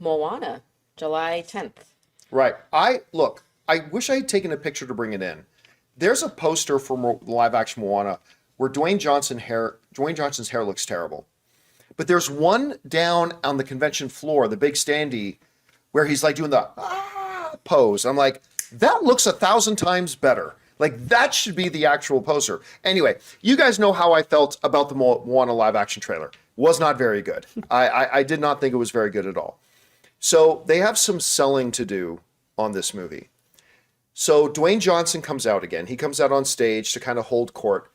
Moana, July 10th. Right. I wish I had taken a picture to bring it in. There's a poster for live action Moana where Dwayne Johnson's hair looks terrible. But there's one down on the convention floor, the big standee, where he's like doing the pose. I'm like, that looks 1,000 times better. Like, that should be the actual poster. Anyway, you guys know how I felt about the Moana live action trailer. Was not very good. I did not think it was very good at all. So they have some selling to do on this movie. So Dwayne Johnson comes out again. He comes out on stage to kind of hold court.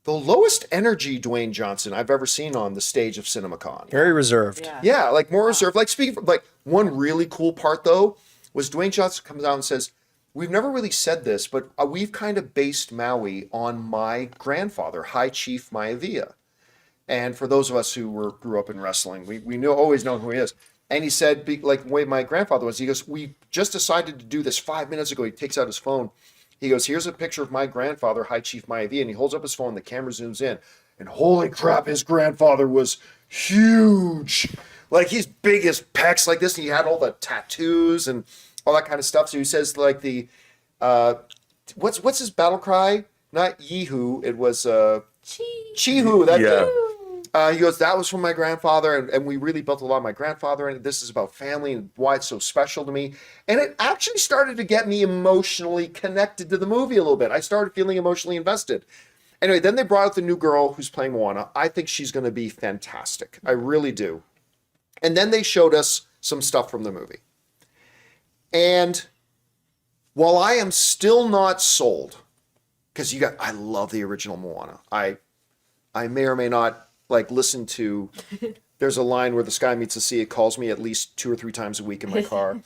The lowest energy Dwayne Johnson I've ever seen on the stage of Cinemacon. Very reserved. Yeah, like more reserved. Like speaking of, like one really cool part though was Dwayne Johnson comes out and says, "We've never really said this, but we've kind of based Maui on my grandfather, High Chief Maivia." And for those of us who grew up in wrestling, we always know who he is. And he said, like the way my grandfather was, he goes, "We just decided to do this 5 minutes ago." He takes out his phone. He goes, "Here's a picture of my grandfather, High Chief Maivia," and he holds up his phone, the camera zooms in, and holy crap, his grandfather was huge. Like, he's big as pecs like this, and he had all the tattoos and all that kind of stuff. So he says, like, the, what's his battle cry? Not Yeehoo, it was, Chee-hoo. He goes, "That was from my grandfather, and we really built a lot of my grandfather, and this is about family and why it's so special to me." And it actually started to get me emotionally connected to the movie a little bit. I started feeling emotionally invested. Anyway, then they brought out the new girl who's playing Moana. I think she's going to be fantastic. I really do. And then they showed us some stuff from the movie. And while I am still not sold, because I love the original Moana. I may or may not listen to, there's a line where the sky meets the sea. It calls me at least 2 or 3 times a week in my car.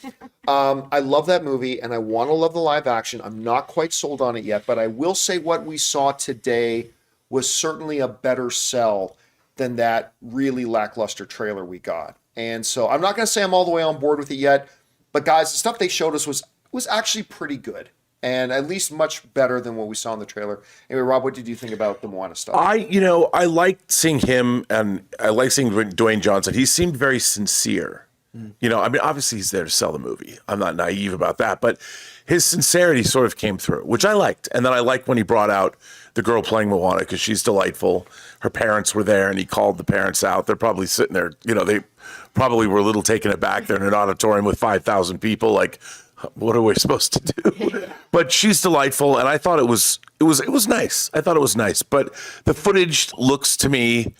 I love that movie and I want to love the live action. I'm not quite sold on it yet, but I will say what we saw today was certainly a better sell than that really lackluster trailer we got. And so I'm not going to say I'm all the way on board with it yet, but guys, the stuff they showed us was actually pretty good. And at least much better than what we saw in the trailer. Anyway, Rob, what did you think about the Moana stuff? I liked seeing him, and I like seeing Dwayne Johnson. He seemed very sincere. Obviously he's there to sell the movie. I'm not naive about that, but his sincerity sort of came through, which I liked. And then I liked when he brought out the girl playing Moana because she's delightful. Her parents were there, and he called the parents out. They're probably sitting there. They probably were a little taken aback. They're in an auditorium with 5,000 people. Like, what are we supposed to do? But she's delightful, and I thought it was nice. I thought it was nice, but the footage looks to me,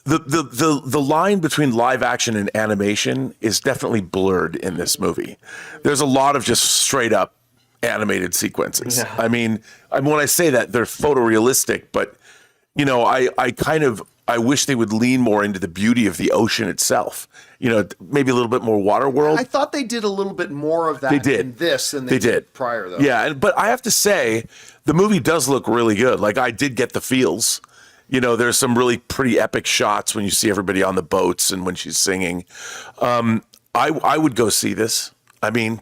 the line between live action and animation is definitely blurred in this movie. There's a lot of just straight up animated sequences. Yeah. I mean, when I say that, they're photorealistic, but I wish they would lean more into the beauty of the ocean itself. Maybe a little bit more water world. I thought they did a little bit more of that in this than they did prior, though. Yeah, but I have to say, the movie does look really good. Like, I did get the feels. There's some really pretty epic shots when you see everybody on the boats and when she's singing. I would go see this. I mean,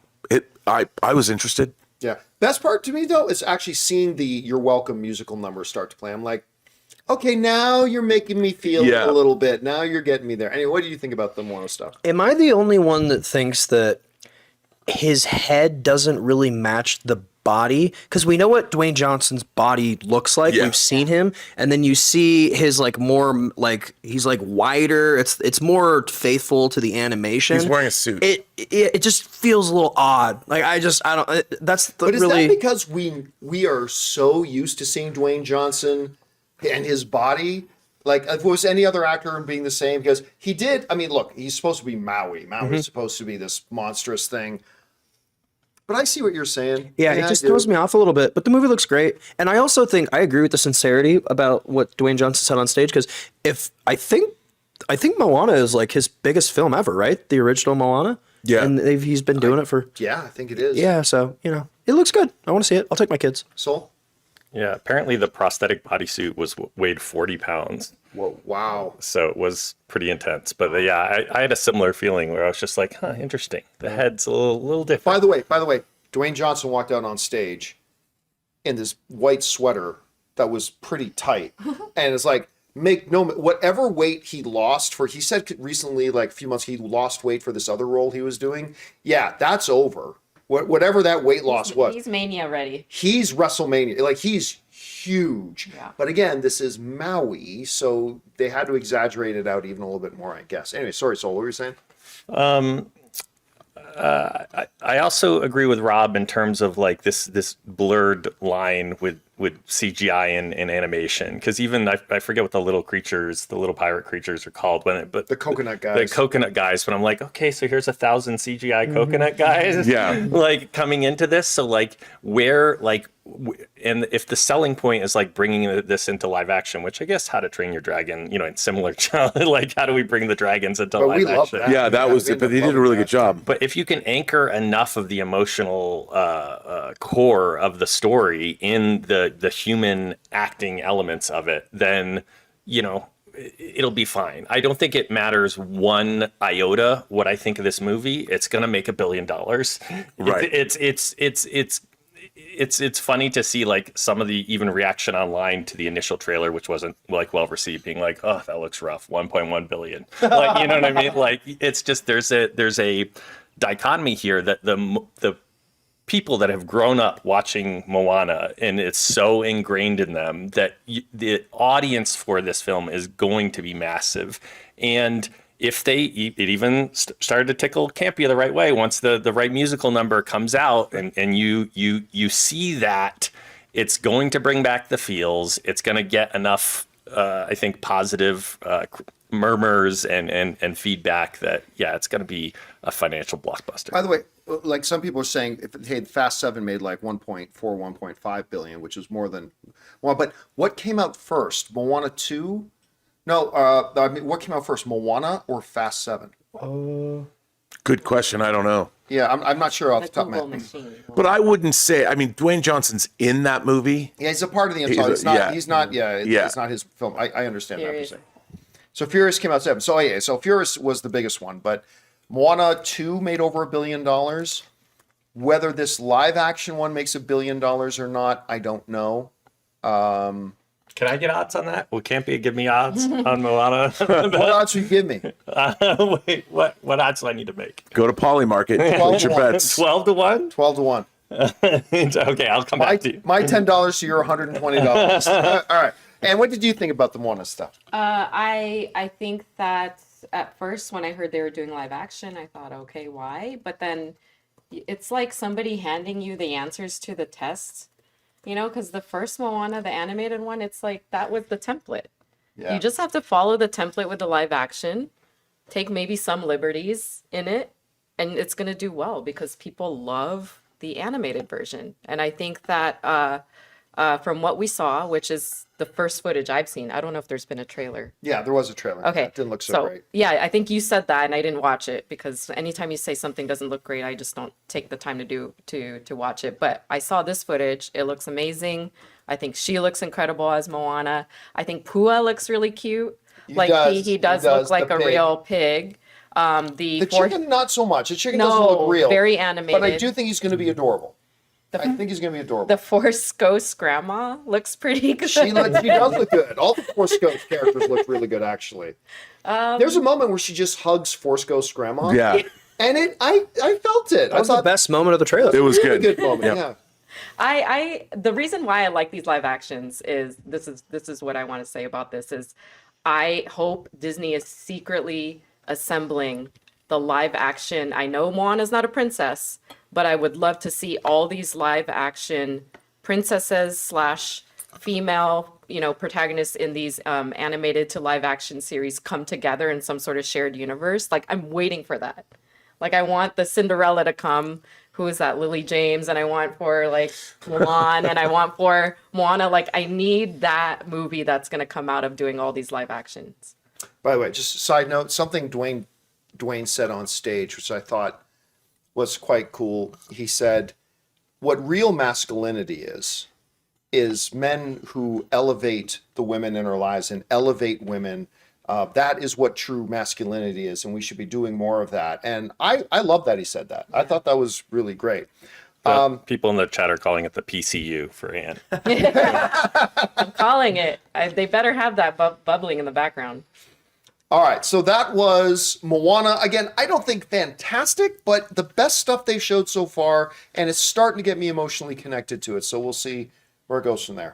I was interested. Yeah. Best part to me, though, is actually seeing the You're Welcome musical number start to play. I'm like, okay, now you're making me feel a little bit. Now you're getting me there. Anyway, what do you think about the Moana stuff? Am I the only one that thinks that his head doesn't really match the body? Because we know what Dwayne Johnson's body looks like. Yeah. We've seen him. And then you see his more he's wider. It's more faithful to the animation. He's wearing a suit. It just feels a little odd. I don't. That's the But is that because we are so used to seeing Dwayne Johnson and his body, like if it was any other actor being the same, because he did, look, he's supposed to be Maui. Maui's supposed to be this monstrous thing. But I see what you're saying. Yeah, it just throws me off a little bit. But the movie looks great. And I also think I agree with the sincerity about what Dwayne Johnson said on stage, because I think Moana is his biggest film ever, right? The original Moana. Yeah. And he's been doing it for... Yeah, I think it is. Yeah, so, it looks good. I want to see it. I'll take my kids. Soul? Yeah, apparently the prosthetic bodysuit weighed 40 pounds. Whoa, wow. So it was pretty intense. But I had a similar feeling where I was just like, interesting. The head's a little different. By the way, Dwayne Johnson walked out on stage in this white sweater that was pretty tight. And it's like, make no whatever weight he lost for. He said recently, like a few months, he lost weight for this other role he was doing. Yeah, that's over. Whatever that weight loss was, He's Mania ready. he's WrestleMania. Like he's huge. Yeah. But again, this is Maui, so they had to exaggerate it out even a little bit more, I guess. Anyway, sorry, Sol, what were you saying? I also agree with Rob in terms of like this blurred line with CGI and animation, because even I forget what the little pirate creatures are called but The coconut guys. the coconut guys. But I'm like, okay, so here's 1,000 CGI coconut guys, Yeah. like coming into this. So like where like. And if the selling point is like bringing this into live action, which I guess How to Train Your Dragon, in similar like how do we bring the dragons into But live we love action? that. Yeah, that was it. But they did a really good job. But if you can anchor enough of the emotional core of the story in the human acting elements of it, then it'll be fine. I don't think it matters one iota what I think of this movie. It's gonna make $1 billion. Right. It's funny to see like some of the even reaction online to the initial trailer, which wasn't like well received, being like, oh, that looks rough, 1.1 billion. Like, you know what I mean? Like, it's just there's a dichotomy here that the people that have grown up watching Moana, and it's so ingrained in them that the audience for this film is going to be massive. And if it even started to tickle Campea the right way, once the right musical number comes out and you see that, it's going to bring back the feels. It's going to get enough, I think, positive murmurs and feedback that, yeah, it's going to be a financial blockbuster. By the way, like some people are saying, if Fast 7 made like 1.5 billion, which is more than well, but what came out first? Moana 2? No, I mean, what came out first, Moana or Fast 7? Good question. I don't know. Yeah, I'm not sure off the top of my Google head. machine. But I wouldn't say. I mean, Dwayne Johnson's in that movie. Yeah, he's a part of the ensemble. He's not. Yeah, it's not his film. I understand that. Furious. Per se. So Furious came out 7. So yeah, so Furious was the biggest one, but Moana 2 made over $1 billion. Whether this live action one makes $1 billion or not, I don't know. Can I get odds on that? Will Campea give me odds on Moana? What odds would you give me? Wait, what odds do I need to make? Go to Polymarket. Place your bets. 12 to 1? 12 to 1. Okay, I'll come back to you. My $10 to your $120. All right. And what did you think about the Moana stuff? I think that at first when I heard they were doing live action, I thought, okay, why? But then it's like somebody handing you the answers to the tests, because the first Moana, the animated one, it's like that was the template. Yeah. You just have to follow the template with the live action, take maybe some liberties in it, and it's going to do well because people love the animated version. And I think that from what we saw, which is the first footage I've seen, I don't know if there's been a trailer. Yeah, there was a trailer. Okay. It didn't look so great. Yeah, I think you said that and I didn't watch it because anytime you say something doesn't look great, I just don't take the time to watch it. But I saw this footage. It looks amazing. I think she looks incredible as Moana. I think Pua looks really cute. He does look like a real pig. The chicken, not so much. The chicken doesn't look real. Very animated. But I do think he's going to be adorable. I think he's going to be adorable. The Force Ghost grandma looks pretty good. She does look good. All the Force Ghost characters look really good, actually. There's a moment where she just hugs Force Ghost grandma. Yeah. And I felt it. That was the best moment of the trailer. It was really good. good moment. Yeah. The reason why I like these live actions is this is what I want to say about this is I hope Disney is secretly assembling the live action. I know Moana's not a princess, but I would love to see all these live action princesses / female, protagonists in these animated to live action series come together in some sort of shared universe. Like I'm waiting for that. Like I want the Cinderella to come. Who is that? Lily James. And I want for like Mulan and I want for Moana. Like I need that movie that's going to come out of doing all these live actions. By the way, just a side note, something Dwayne said on stage, which I thought was quite cool. He said, what real masculinity is men who elevate the women in our lives and elevate women. That is what true masculinity is, and we should be doing more of that. And I love that he said that. I thought that was really great. People in the chat are calling it the PCU for Anne. I'm calling it. They better have that bubbling in the background. All right, so that was Moana. Again, I don't think fantastic, but the best stuff they've showed so far, and it's starting to get me emotionally connected to it. So we'll see where it goes from there.